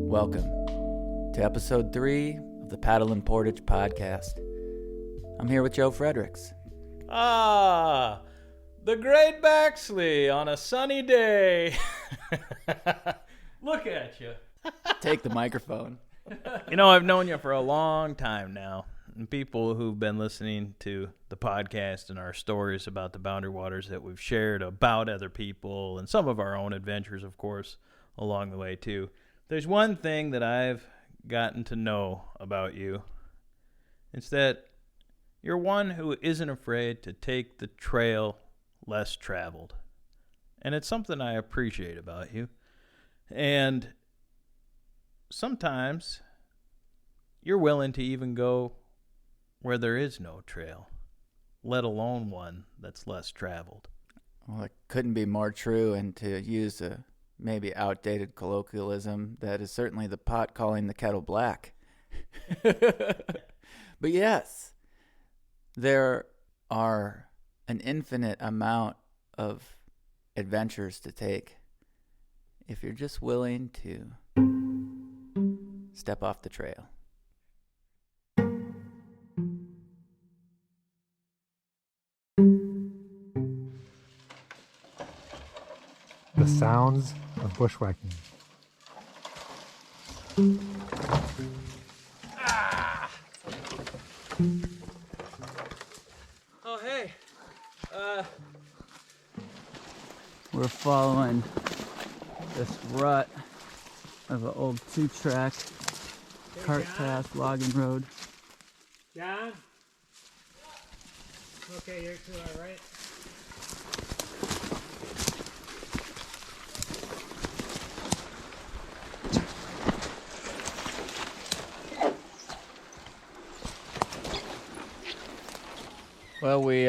Welcome to episode 3 of the Paddle and Portage podcast. I'm here with Joe Fredericks. Ah, the great Baxley on a sunny day. Look at you. Take the microphone. You know, I've known you for a long time now. And people who've been listening to the podcast and our stories about the boundary waters that we've shared about other people and some of our own adventures, of course, along the way, too. There's one thing that I've gotten to know about you. It's that you're one who isn't afraid to take the trail less traveled. And it's something I appreciate about you. And sometimes you're willing to even go where there is no trail, let alone one that's less traveled. Well, it couldn't be more true, and to use a maybe outdated colloquialism, that is certainly the pot calling the kettle black. But yes, there are an infinite amount of adventures to take if you're just willing to step off the trail. The sounds of bushwhacking. Oh, hey. We're following this rut of an old 2-track cart path logging road. John? Okay, you're to our right. Well, we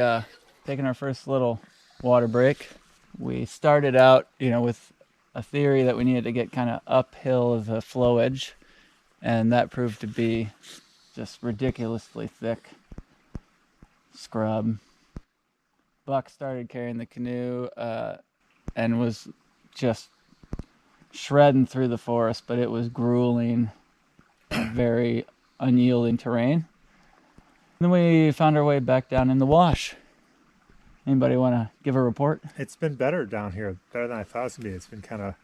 taking our first little water break. We started out, with a theory that we needed to get kind of uphill the flowage, and that proved to be just ridiculously thick scrub. Buck started carrying the canoe and was just shredding through the forest, but it was grueling, very unyielding terrain. Then we found our way back down in the wash. Anybody want to give a report? It's been better down here, better than I thought it was going to be. It's been kind of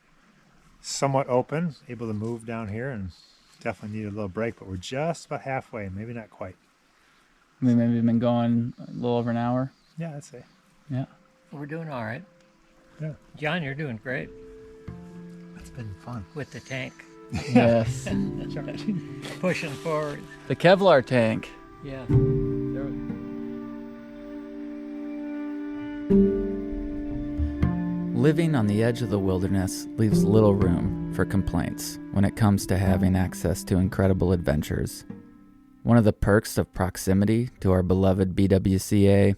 somewhat open, able to move down here, and definitely need a little break, but we're just about halfway, maybe not quite. We maybe been going a little over an hour. Yeah, I'd say. Yeah. We're doing all right. Yeah. John, you're doing great It's been fun. with the tank. Yes. Pushing forward. The Kevlar tank. Yeah. Living on the edge of the wilderness leaves little room for complaints when it comes to having access to incredible adventures. One of the perks of proximity to our beloved BWCA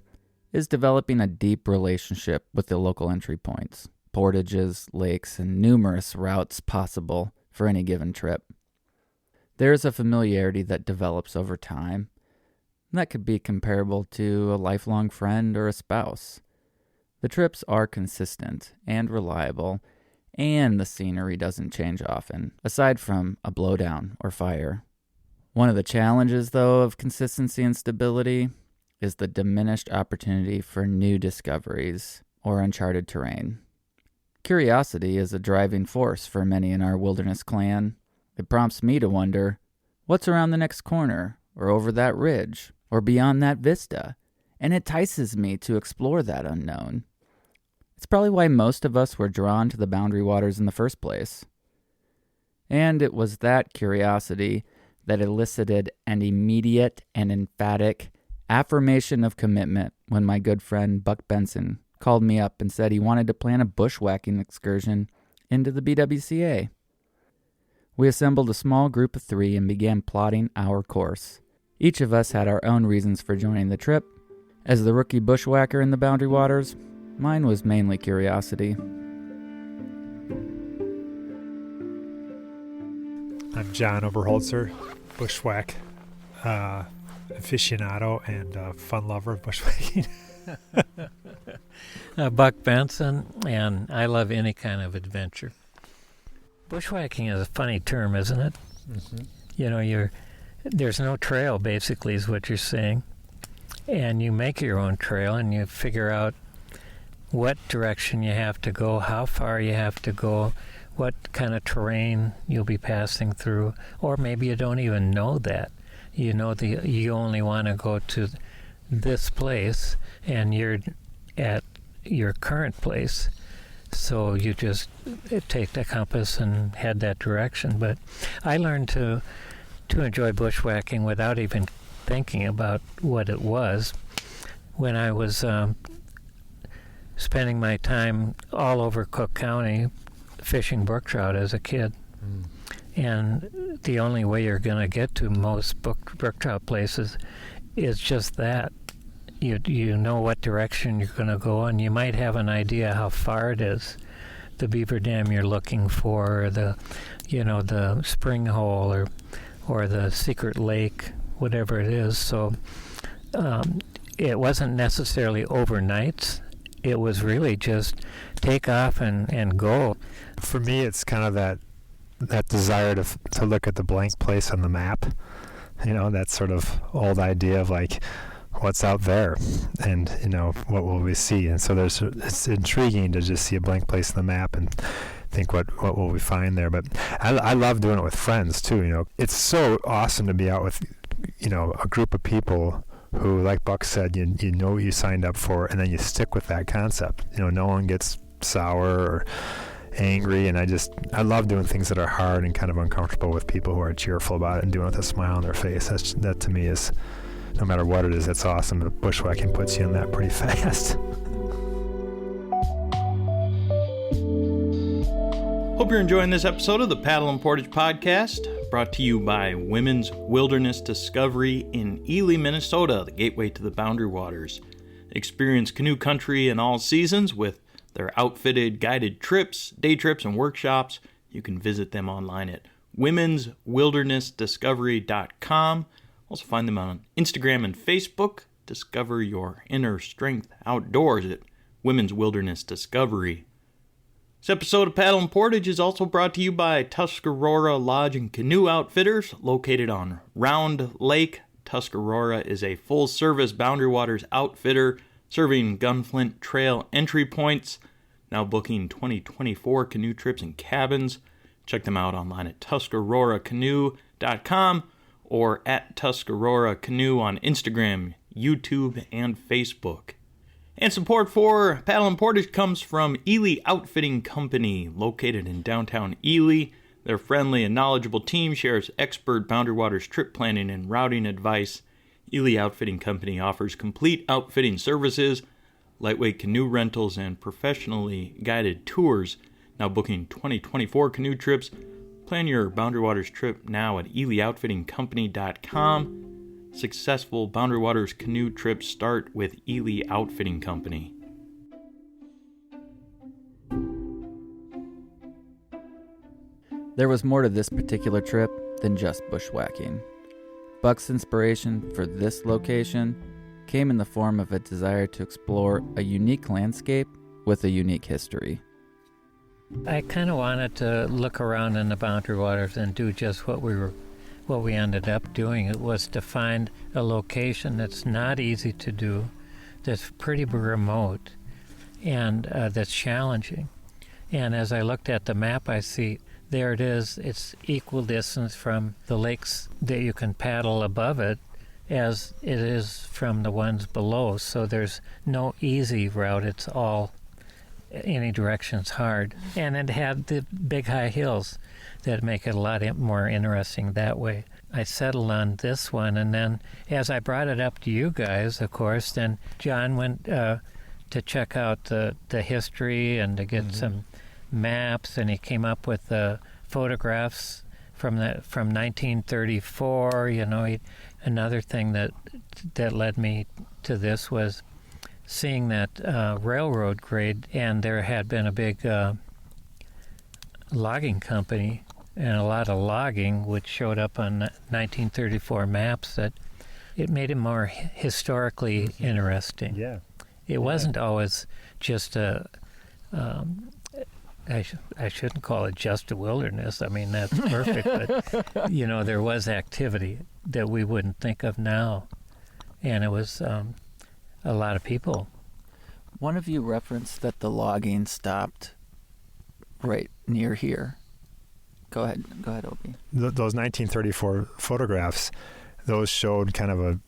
is developing a deep relationship with the local entry points, portages, lakes, and numerous routes possible for any given trip. There is a familiarity that develops over time. That could be comparable to a lifelong friend or a spouse. The trips are consistent and reliable, and the scenery doesn't change often, aside from a blowdown or fire. One of the challenges, though, of consistency and stability is the diminished opportunity for new discoveries or uncharted terrain. Curiosity is a driving force for many in our wilderness clan. It prompts me to wonder, what's around the next corner, or over that ridge, or beyond that vista? And it entices me to explore that unknown. It's probably why most of us were drawn to the boundary waters in the first place. And it was that curiosity that elicited an immediate and emphatic affirmation of commitment when my good friend Buck Benson called me up and said he wanted to plan a bushwhacking excursion into the BWCA. We assembled a small group of 3 and began plotting our course. Each of us had our own reasons for joining the trip. As the rookie bushwhacker in the boundary waters, mine was mainly curiosity. I'm John Oberholtzer, bushwhack aficionado and fun lover of bushwhacking. Buck Benson, and I love any kind of adventure. Bushwhacking is a funny term, isn't it? Mm-hmm. You know, there's no trail, basically, is what you're saying. And you make your own trail, and you figure out what direction you have to go, how far you have to go, what kind of terrain you'll be passing through, or maybe you don't even know that. You know you only want to go to this place, and you're at your current place, so you just take the compass and head that direction. But I learned to enjoy bushwhacking without even thinking about what it was when I was spending my time all over Cook County fishing brook trout as a kid. And the only way you're going to get to most brook trout places is just that. You know what direction you're going to go, and you might have an idea how far it is. The beaver dam you're looking for, or the spring hole, or the secret lake, whatever it is. So it wasn't necessarily overnights. It was really just take off and go. For me, it's kind of that desire to look at the blank place on the map. You know, that sort of old idea of like, what's out there, and what will we see? And so it's intriguing to just see a blank place on the map and think what will we find there. But I love doing it with friends too. It's so awesome to be out with a group of people who, like Buck said, you know what you signed up for, and then you stick with that concept. No one gets sour or angry, and I love doing things that are hard and kind of uncomfortable with people who are cheerful about it and doing it with a smile on their face. That to me is, no matter what it is, it's awesome. But bushwhacking puts you in that pretty fast. Hope you're enjoying this episode of the Paddle and Portage podcast, brought to you by Women's Wilderness Discovery in Ely, Minnesota, the gateway to the Boundary Waters. Experience canoe country in all seasons with their outfitted guided trips, day trips, and workshops. You can visit them online at womenswildernessdiscovery.com. Also find them on Instagram and Facebook. Discover your inner strength outdoors at Women's Wilderness Discovery. This episode of Paddle and Portage is also brought to you by Tuscarora Lodge and Canoe Outfitters, located on Round Lake. Tuscarora is a full-service Boundary Waters outfitter serving Gunflint Trail entry points, now booking 2024 canoe trips and cabins. Check them out online at TuscaroraCanoe.com or at Tuscarora Canoe on Instagram, YouTube, and Facebook. And support for Paddle and Portage comes from Ely Outfitting Company, located in downtown Ely. Their friendly and knowledgeable team shares expert Boundary Waters trip planning and routing advice. Ely Outfitting Company offers complete outfitting services, lightweight canoe rentals, and professionally guided tours. Now booking 2024 canoe trips. Plan your Boundary Waters trip now at elyoutfittingcompany.com. Successful Boundary Waters canoe trips start with Ely Outfitting Company. There was more to this particular trip than just bushwhacking. Buck's inspiration for this location came in the form of a desire to explore a unique landscape with a unique history. I kind of wanted to look around in the Boundary Waters and do just what we ended up doing. It was to find a location that's not easy to do, that's pretty remote, and that's challenging. And as I looked at the map, I see there it is. It's equal distance from the lakes that you can paddle above it as it is from the ones below. So there's no easy route. It's all any direction's hard. And it had the big high hills that make it a lot more interesting that way. I settled on this one, and then as I brought it up to you guys, of course, then John went to check out the history and to get some maps, and he came up with photographs from 1934. Another thing that led me to this was seeing that railroad grade, and there had been a big logging company and a lot of logging, which showed up on 1934 maps, that it made it more historically interesting. Yeah. It wasn't always just a, I shouldn't call it just a wilderness. I mean, that's perfect. But, there was activity that we wouldn't think of now. And it was a lot of people. One of you referenced that the logging stopped right near here. Go ahead, Opie. Those 1934 photographs, those showed kind of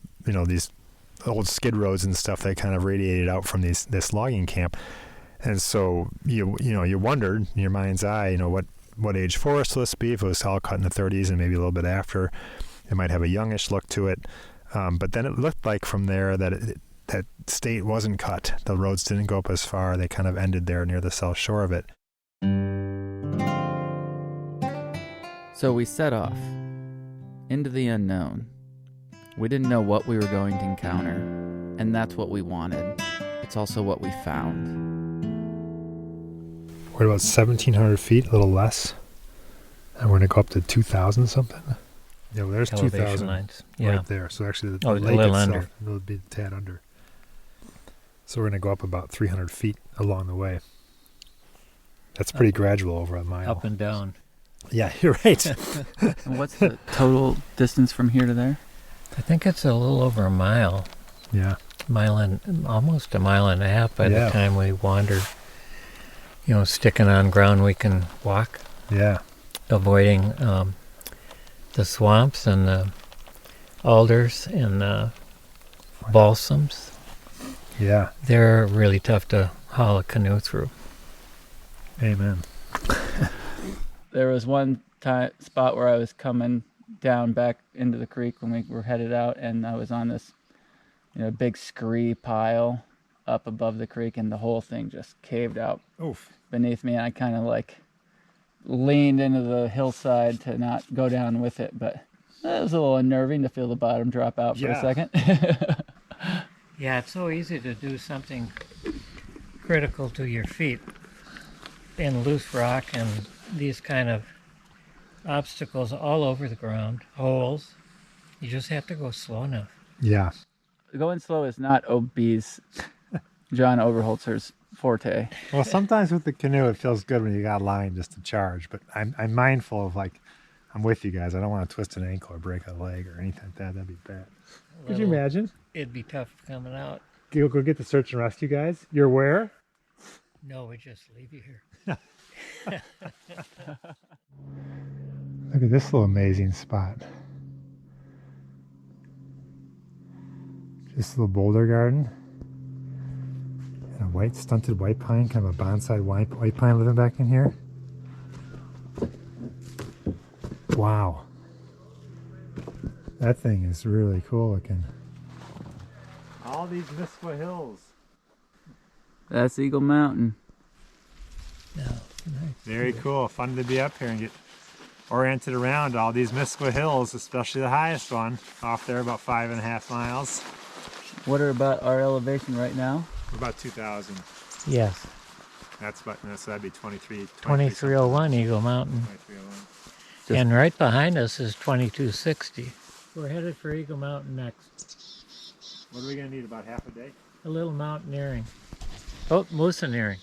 these old skid roads and stuff that kind of radiated out from this logging camp. And so you wondered in your mind's eye, what age forest will this be? If it was all cut in the 30s and maybe a little bit after, it might have a youngish look to it. But then it looked like from there that that state wasn't cut. The roads didn't go up as far. They kind of ended there near the south shore of it. So we set off into the unknown. We didn't know what we were going to encounter, and that's what we wanted. It's also what we found. We're about 1,700 feet, a little less. And we're going to go up to 2,000 something. Yeah, well, there's Elevation 2,000 lines. right there. So actually the a lake little itself under. will be a tad under. So we're going to go up about 300 feet along the way. That's pretty gradual over a mile. Up and down. Yeah, you're right. And what's the total distance from here to there? I think it's a little over a mile. Yeah. Almost a mile and a half by Yeah. the time we wander. Sticking on ground we can walk. Yeah. Avoiding the swamps and the alders and the balsams. Yeah. They're really tough to haul a canoe through. Amen. There was one spot where I was coming down back into the creek when we were headed out, and I was on this big scree pile up above the creek, and the whole thing just caved out Oof. beneath me, and I kind of leaned into the hillside to not go down with it, but it was a little unnerving to feel the bottom drop out for a second. Yeah, it's so easy to do something critical to your feet in loose rock and these kind of obstacles all over the ground, holes. You just have to go slow enough. Yeah. Going slow is not obese John Oberholtzer's forte. Well, sometimes with the canoe, it feels good when you got a line just to charge. But I'm mindful of I'm with you guys. I don't want to twist an ankle or break a leg or anything like that. That'd be bad. Could you imagine? It'd be tough coming out. Go get the search and rescue guys. You're where? No, we just leave you here. Look at this little amazing spot. Just a little boulder garden. And a stunted white pine, kind of a bonsai white pine living back in here. Wow. That thing is really cool looking. All these Misqua Hills. That's Eagle Mountain. No, nice. Very cool. Fun to be up here and get oriented around all these Misqua Hills, especially the highest one, off there about 5.5 miles. What are about our elevation right now? We're about 2,000. Yes. So that'd be 23. 2301 Eagle Mountain. 2301. And right behind us is 2260. We're headed for Eagle Mountain next. What are we going to need, about half a day? A little mountaineering. Oh, mountaineering.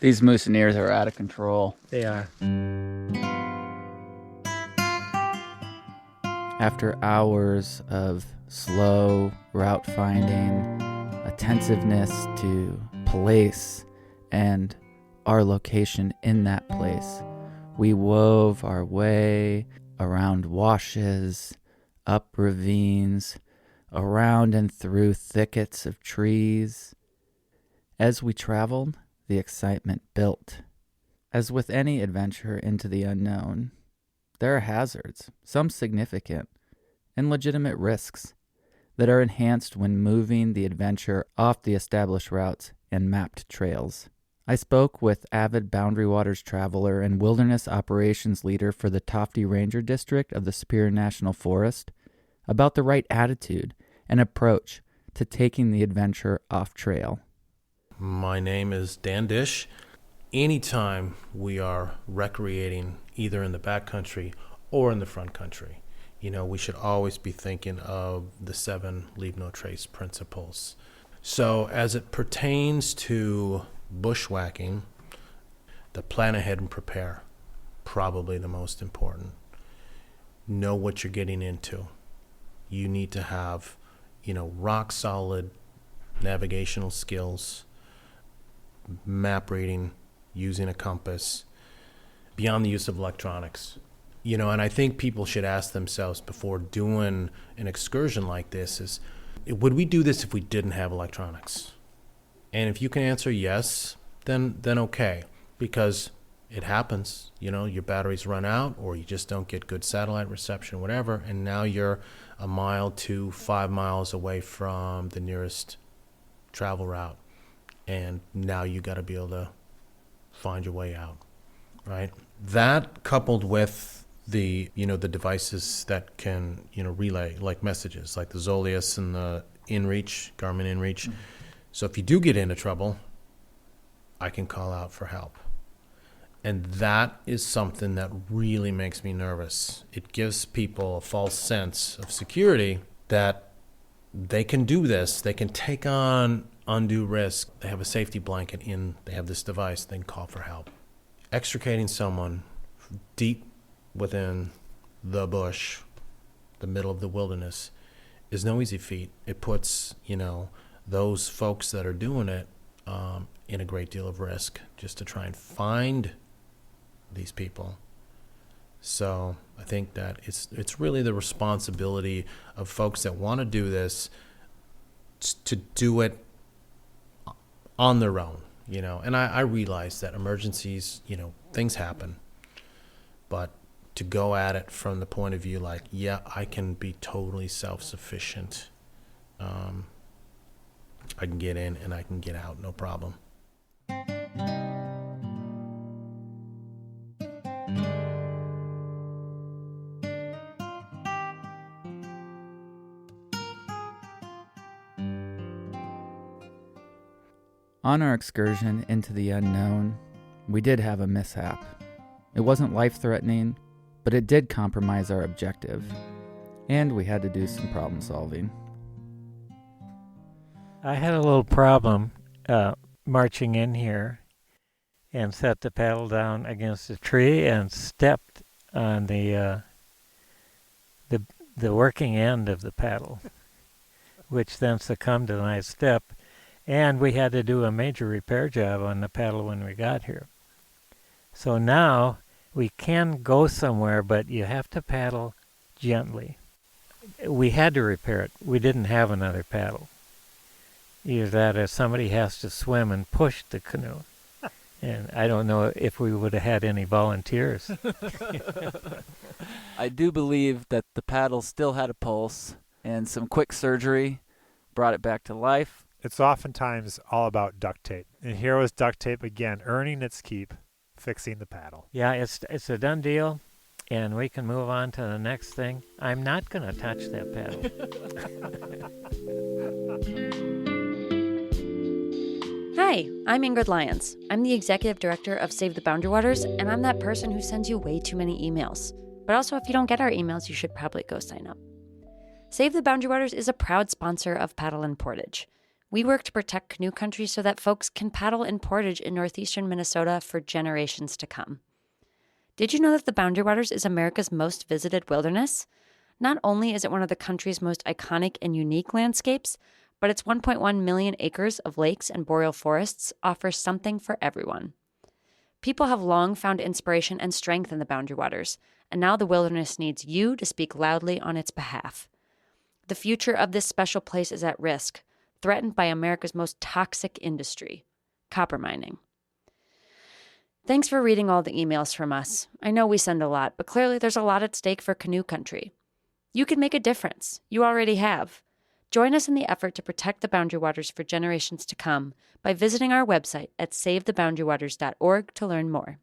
These mountaineers are out of control. They are. After hours of slow route finding, attentiveness to place and our location in that place, we wove our way around washes, up ravines, around and through thickets of trees. As we traveled, the excitement built. As with any adventure into the unknown, there are hazards, some significant, and legitimate risks that are enhanced when moving the adventure off the established routes and mapped trails. I spoke with avid Boundary Waters traveler and wilderness operations leader for the Tofte Ranger District of the Superior National Forest about the right attitude and approach to taking the adventure off trail. My name is Dan Disch. Anytime we are recreating either in the backcountry or in the front country, we should always be thinking of the 7 leave no trace principles. So as it pertains to bushwhacking, the plan ahead and prepare, probably the most important. Know what you're getting into. You need to have, rock solid navigational skills, map reading, using a compass, beyond the use of electronics. And I think people should ask themselves before doing an excursion like this is, would we do this if we didn't have electronics? And if you can answer yes, then okay, because it happens. Your batteries run out, or you just don't get good satellite reception, whatever, and now you're a mile to 5 miles away from the nearest travel route, and now you got to be able to find your way out, right? That coupled with the devices that can relay like messages, like the Zolius and the InReach, Garmin InReach. Mm-hmm. So if you do get into trouble, I can call out for help. And that is something that really makes me nervous. It gives people a false sense of security that they can do this. They can take on undue risk. They have a safety blanket they have this device, they can call for help. Extricating someone deep within the bush, the middle of the wilderness, is no easy feat. It puts, those folks that are doing it in a great deal of risk just to try and find these people. So I think that it's really the responsibility of folks that want to do this to do it on their own, and I realize that emergencies, things happen, but to go at it from the point of view like, yeah, I can be totally self-sufficient. I can get in and I can get out, no problem. On our excursion into the unknown, we did have a mishap. It wasn't life-threatening, but it did compromise our objective, and we had to do some problem solving. I had a little problem marching in here and set the paddle down against a tree and stepped on the working end of the paddle, which then succumbed to my step. And we had to do a major repair job on the paddle when we got here. So now we can go somewhere, but you have to paddle gently. We had to repair it. We didn't have another paddle. Either that or somebody has to swim and push the canoe. And I don't know if we would have had any volunteers. I do believe that the paddle still had a pulse, and some quick surgery brought it back to life. It's oftentimes all about duct tape. And here was duct tape again, earning its keep, fixing the paddle. Yeah, it's a done deal, and we can move on to the next thing. I'm not going to touch that paddle. Hi, I'm Ingrid Lyons. I'm the executive director of Save the Boundary Waters, and I'm that person who sends you way too many emails. But also, if you don't get our emails, you should probably go sign up. Save the Boundary Waters is a proud sponsor of Paddle and Portage. We work to protect canoe country so that folks can paddle in Portage in northeastern Minnesota for generations to come. Did you know that the Boundary Waters is America's most visited wilderness? Not only is it one of the country's most iconic and unique landscapes, but its 1.1 million acres of lakes and boreal forests offers something for everyone. People have long found inspiration and strength in the Boundary Waters, and now the wilderness needs you to speak loudly on its behalf. The future of this special place is at risk, threatened by America's most toxic industry, copper mining. Thanks for reading all the emails from us. I know we send a lot, but clearly there's a lot at stake for canoe country. You can make a difference. You already have. Join us in the effort to protect the Boundary Waters for generations to come by visiting our website at savetheboundarywaters.org to learn more.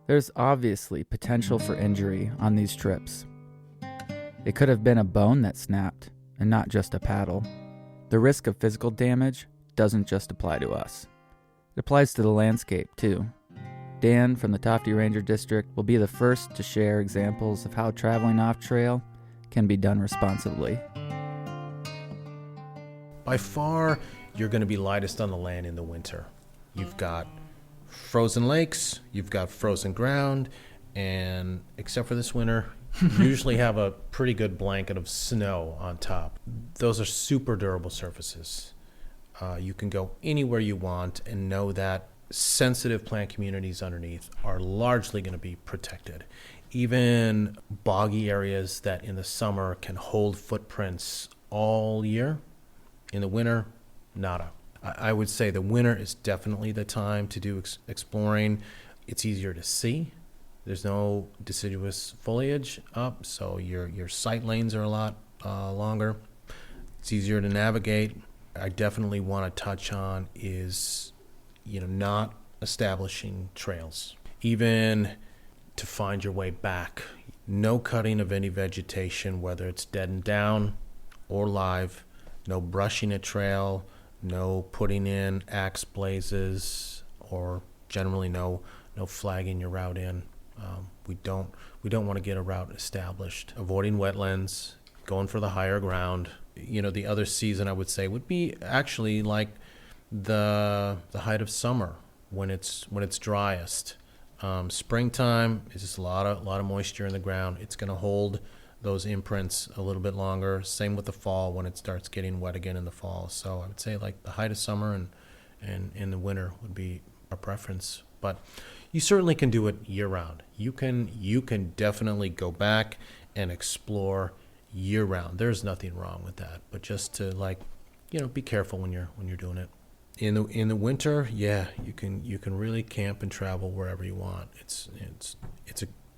There's obviously potential for injury on these trips. It could have been a bone that snapped, and not just a paddle. The risk of physical damage doesn't just apply to us. It applies to the landscape, too. Dan from the Tofte Ranger District will be the first to share examples of how traveling off-trail can be done responsibly. By far, you're going to be lightest on the land in the winter. You've got frozen lakes, you've got frozen ground, and except for this winter, you usually have a pretty good blanket of snow on top. Those are super durable surfaces. You can go anywhere you want and know that sensitive plant communities underneath are largely going to be protected. Even boggy areas that in the summer can hold footprints all year, in the winter, nada. I would say the winter is definitely the time to do exploring. It's easier to see. There's no deciduous foliage up, so your sight lanes are a lot longer. It's easier to navigate. I definitely want to touch on is, not establishing trails. Even to find your way back, no cutting of any vegetation, whether it's dead and down or live, no brushing a trail, no putting in axe blazes, or generally no flagging your route in. We don't want to get a route established. Avoiding wetlands, going for the higher ground. The other season I would say would be actually like the height of summer when it's driest. Springtime is just a lot of moisture in the ground. It's going to hold those imprints a little bit longer. Same with the fall when it starts getting wet again in the fall. So I would say like the height of summer and in the winter would be our preference. But you certainly can do it year round. You can definitely go back and explore year round. There's nothing wrong with that. But just to be careful when you're doing it. In the winter, yeah, you can really camp and travel wherever you want.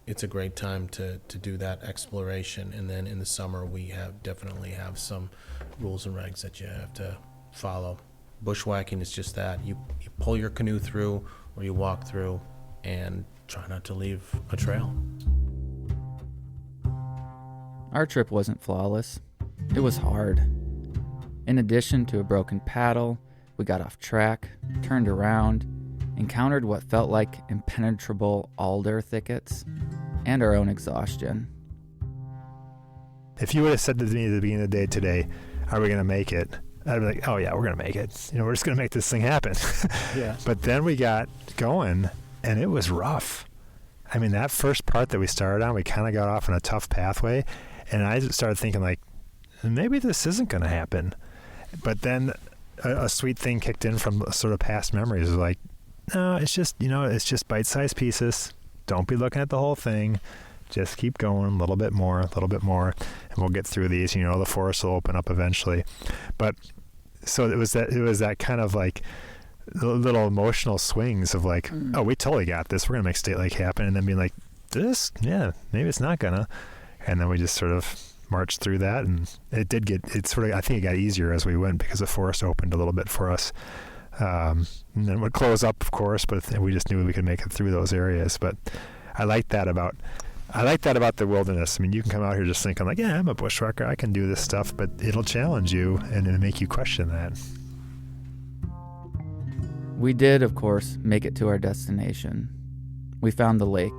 It's a great time to do that exploration. And then in the summer, we definitely have some rules and regs that you have to follow. Bushwhacking is just that. You pull your canoe through or you walk through and try not to leave a trail. Our trip wasn't flawless. It was hard. In addition to a broken paddle, we got off track, turned around, encountered what felt like impenetrable alder thickets, and our own exhaustion. If you would have said to me at the beginning of the day today, are we going to make it? I'd be like, oh yeah, we're going to make it. We're just going to make this thing happen. Yeah. But then we got going, and it was rough. I mean, that first part that we started on, we kind of got off on a tough pathway, and I started thinking like, maybe this isn't going to happen. But then a sweet thing kicked in from sort of past memories. It was like, no, it's just, it's just bite-sized pieces. Don't be looking at the whole thing. Just keep going a little bit more, and we'll get through these. The forest will open up eventually. But so it was that kind of like little emotional swings of like, oh, we totally got this. We're gonna make State Lake happen, and then being like, this, yeah, maybe it's not gonna. And then we just sort of marched through that, and I think it got easier as we went because the forest opened a little bit for us. And then it would close up, of course, but we just knew we could make it through those areas. But I like that about the wilderness. I mean, you can come out here just thinking like, yeah, I'm a bushwhacker, I can do this stuff, but it'll challenge you and it'll make you question that. We did, of course, make it to our destination. We found the lake.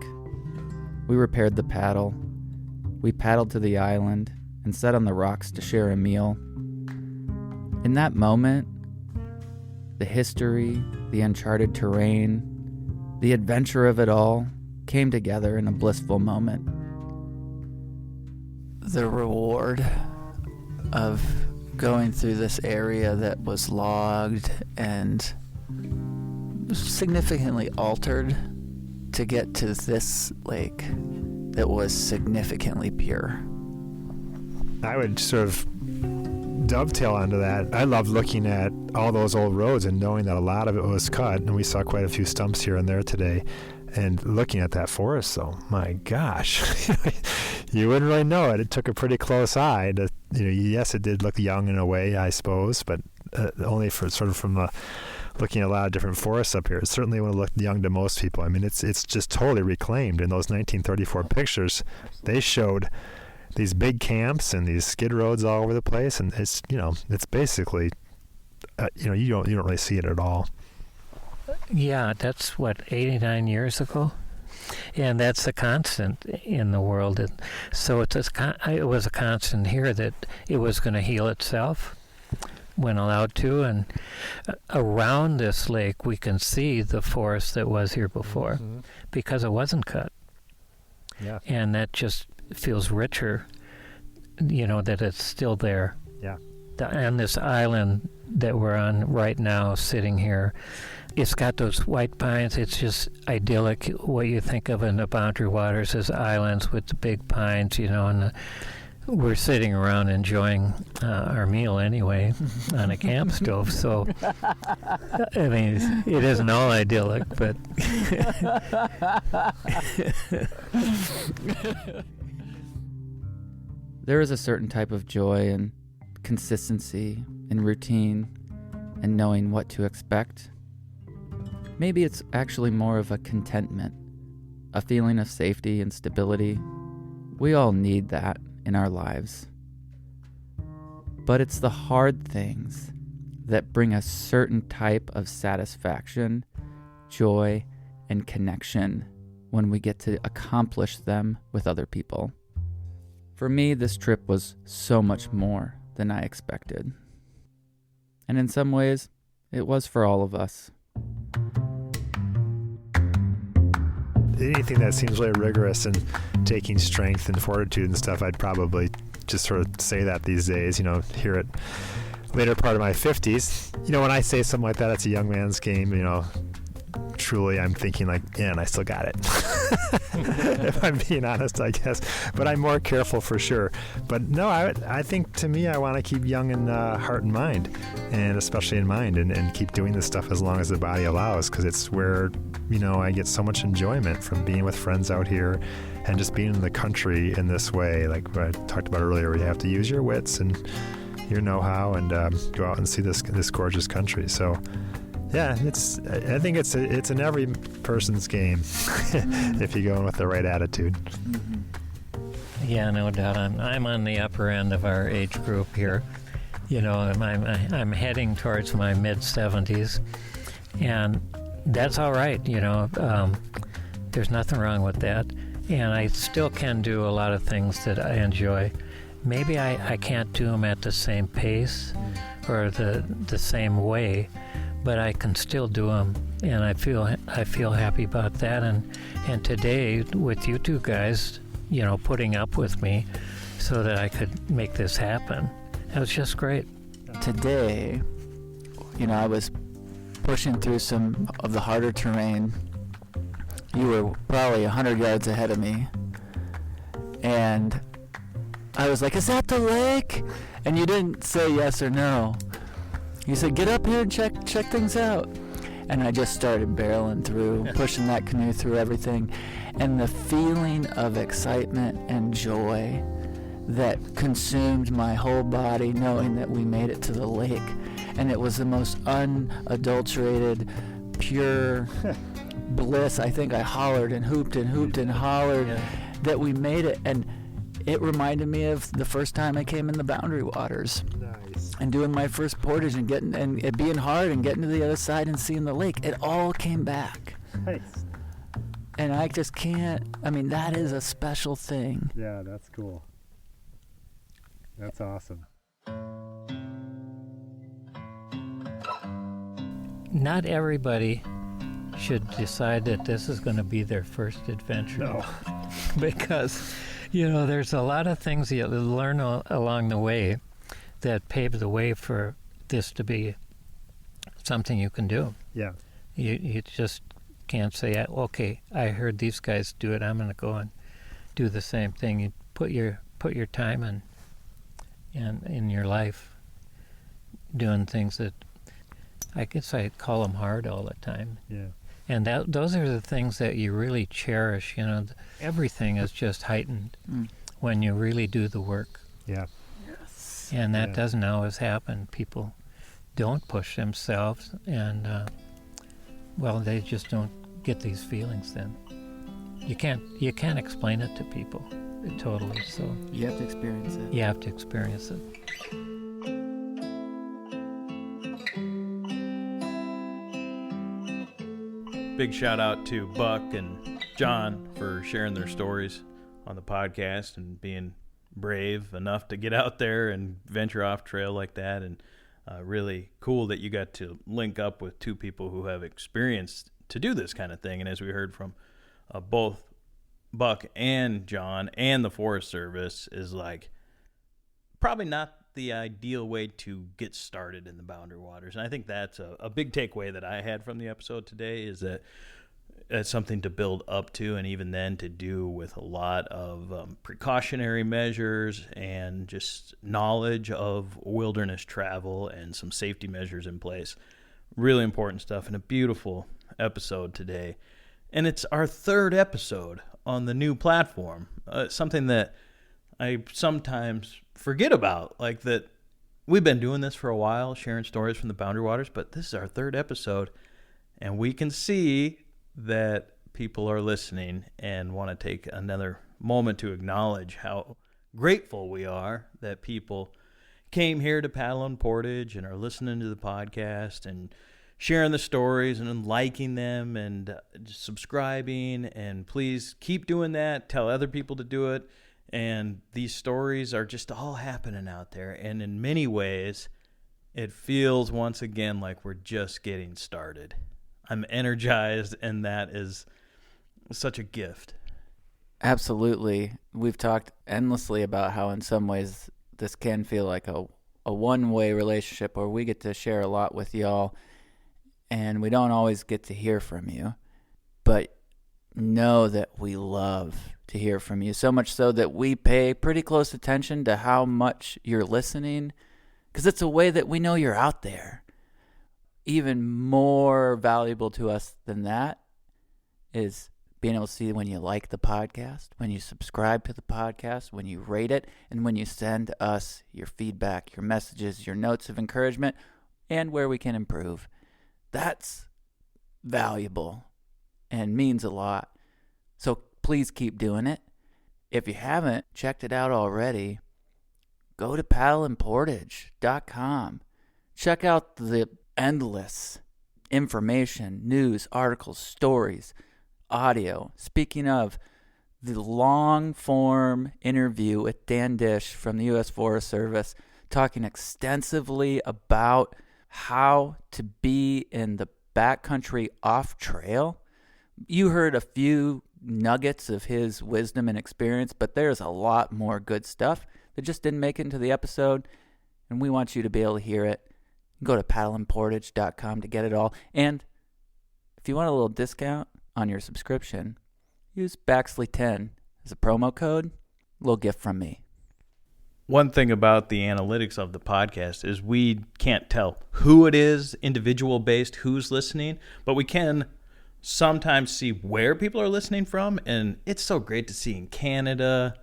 We repaired the paddle. We paddled to the island and sat on the rocks to share a meal. In that moment, the history, the uncharted terrain, the adventure of it all came together in a blissful moment. The reward of going through this area that was logged and significantly altered to get to this lake that was significantly pure. I would sort of dovetail onto that. I love looking at all those old roads and knowing that a lot of it was cut, and we saw quite a few stumps here and there today. And looking at that forest, though, my gosh, you wouldn't really know it. It took a pretty close eye to, yes, it did look young in a way, I suppose, but only for sort of from looking at a lot of different forests up here. It certainly would have looked young to most people. I mean, it's just totally reclaimed. In those 1934 pictures, they showed these big camps and these skid roads all over the place, and it's basically, you don't really see it at all. Yeah, that's 89 years ago, and that's a constant in the world. And so it was a constant here that it was going to heal itself when allowed to, and around this lake we can see the forest that was here before because it wasn't cut. Yeah. And that just feels richer, that it's still there. Yeah. And this island that we're on right now, sitting here, it's got those white pines. It's just idyllic. What you think of in the Boundary Waters is islands with the big pines, and we're sitting around enjoying our meal anyway on a camp stove. So, I mean, it isn't all idyllic, but... There is a certain type of joy and consistency and routine and knowing what to expect. Maybe it's actually more of a contentment, a feeling of safety and stability. We all need that in our lives. But it's the hard things that bring a certain type of satisfaction, joy, and connection when we get to accomplish them with other people. For me, this trip was so much more than I expected. And in some ways, it was for all of us. Anything that seems really rigorous and taking strength and fortitude and stuff, I'd probably just sort of say that these days, here at later part of my 50s. When I say something like that, it's a young man's game, truly I'm thinking like, man, I still got it. If I'm being honest, I guess. But I'm more careful for sure. But no, I think to me, I want to keep young in heart and mind, and especially in mind, and keep doing this stuff as long as the body allows, because it's where, I get so much enjoyment from being with friends out here and just being in the country in this way. Like what I talked about earlier, where you have to use your wits and your know-how and go out and see this gorgeous country. So yeah, I think it's an every person's game if you go in with the right attitude. Yeah, no doubt. I'm on the upper end of our age group here. I'm heading towards my mid-70s, and that's all right. There's nothing wrong with that, and I still can do a lot of things that I enjoy. Maybe I can't do them at the same pace or the same way, but I can still do them, and I feel happy about that. And today, with you two guys, putting up with me so that I could make this happen, that was just great. Today, I was pushing through some of the harder terrain. You were probably 100 yards ahead of me, and I was like, "Is that the lake?" And you didn't say yes or no. You said, "Get up here and check things out." And I just started barreling through, pushing that canoe through everything. And the feeling of excitement and joy that consumed my whole body, knowing that we made it to the lake. And it was the most unadulterated, pure bliss. I think I hollered and hooped and hollered that we made it. And it reminded me of the first time I came in the Boundary Waters. Nice. And doing my first portage and getting and it being hard and getting to the other side and seeing the lake. It all came back. Nice. And I just can't, that is a special thing. Yeah, that's cool. That's awesome. Not everybody should decide that this is going to be their first adventure. No. Because, there's a lot of things you learn along the way that pave the way for this to be something you can do. Yeah. You just can't say, okay, I heard these guys do it, I'm going to go and do the same thing. You put your time and in your life doing things that I guess I call them hard all the time. Yeah. And those are the things that you really cherish. Everything is just heightened when you really do the work. Yeah. Yes. And that doesn't always happen. People don't push themselves, and they just don't get these feelings. Then you can't explain it to people totally. So You have to experience it. you have to experience it. big shout out to Buck and John for sharing their stories on the podcast and being brave enough to get out there and venture off trail like that. And really cool that you got to link up with two people who have experience to do this kind of thing. And as we heard from both Buck and John and the Forest Service, is like probably not the ideal way to get started in the Boundary Waters. And I think that's a big takeaway that I had from the episode today, is that it's something to build up to, and even then to do with a lot of precautionary measures and just knowledge of wilderness travel and some safety measures in place. Really important stuff, and a beautiful episode today. And it's our third episode on the new platform, something that I sometimes forget about, like that we've been doing this for a while, sharing stories from the Boundary Waters, but this is our third episode, and we can see that people are listening and want to take another moment to acknowledge how grateful we are that people came here to paddle on Portage and are listening to the podcast and sharing the stories and then liking them and subscribing. And please keep doing that. Tell other people to do it. And these stories are just all happening out there. And in many ways, it feels once again like we're just getting started. I'm energized, and that is such a gift. Absolutely. We've talked endlessly about how in some ways this can feel like a one-way relationship where we get to share a lot with y'all, and we don't always get to hear from you. But know that we love to hear from you, so much so that we pay pretty close attention to how much you're listening, because it's a way that we know you're out there. Even more valuable to us than that is being able to see when you like the podcast, when you subscribe to the podcast, when you rate it, and when you send us your feedback, your messages, your notes of encouragement, and where we can improve. That's valuable and means a lot. So please keep doing it. If you haven't checked it out already, go to paddleandportage.com. Check out the endless information, news, articles, stories, audio. Speaking of, the long-form interview with Dan Disch from the U.S. Forest Service, talking extensively about how to be in the backcountry off-trail. You heard a few nuggets of his wisdom and experience, but there's a lot more good stuff that just didn't make it into the episode, and we want you to be able to hear it. Go to paddleandportage.com to get it all. And if you want a little discount on your subscription, use Baxley10 as a promo code. A little gift from me. One thing about the analytics of the podcast is we can't tell who it is, individual based, who's listening, but we can sometimes see where people are listening from. And it's so great to see in Canada,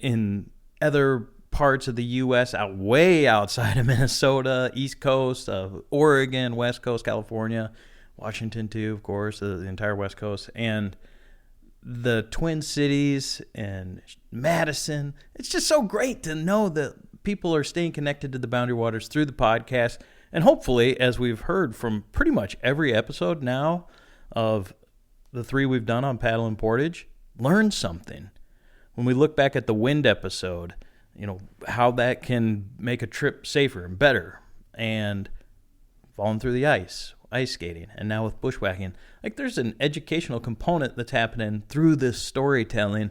in other parts of the U.S., way outside of Minnesota, East Coast, Oregon, West Coast, California, Washington too, of course, the entire West Coast, and the Twin Cities and Madison. It's just so great to know that people are staying connected to the Boundary Waters through the podcast. And hopefully, as we've heard from pretty much every episode now of the three we've done on Paddle and Portage, learn something. When we look back at the wind episode, you know, how that can make a trip safer and better, and falling through the ice skating, and now with bushwhacking, like there's an educational component that's happening through this storytelling,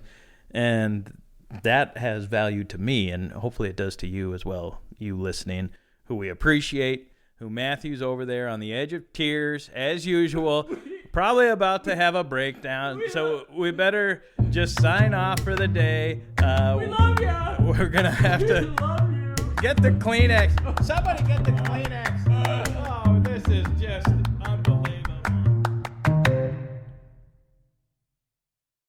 and that has value to me, and hopefully it does to you as well, you listening, who we appreciate, who Matthew's over there on the edge of tears, as usual, probably about to have a breakdown, so we better just sign off for the day. We love you! We're gonna have to get the Kleenex. Somebody get the Kleenex.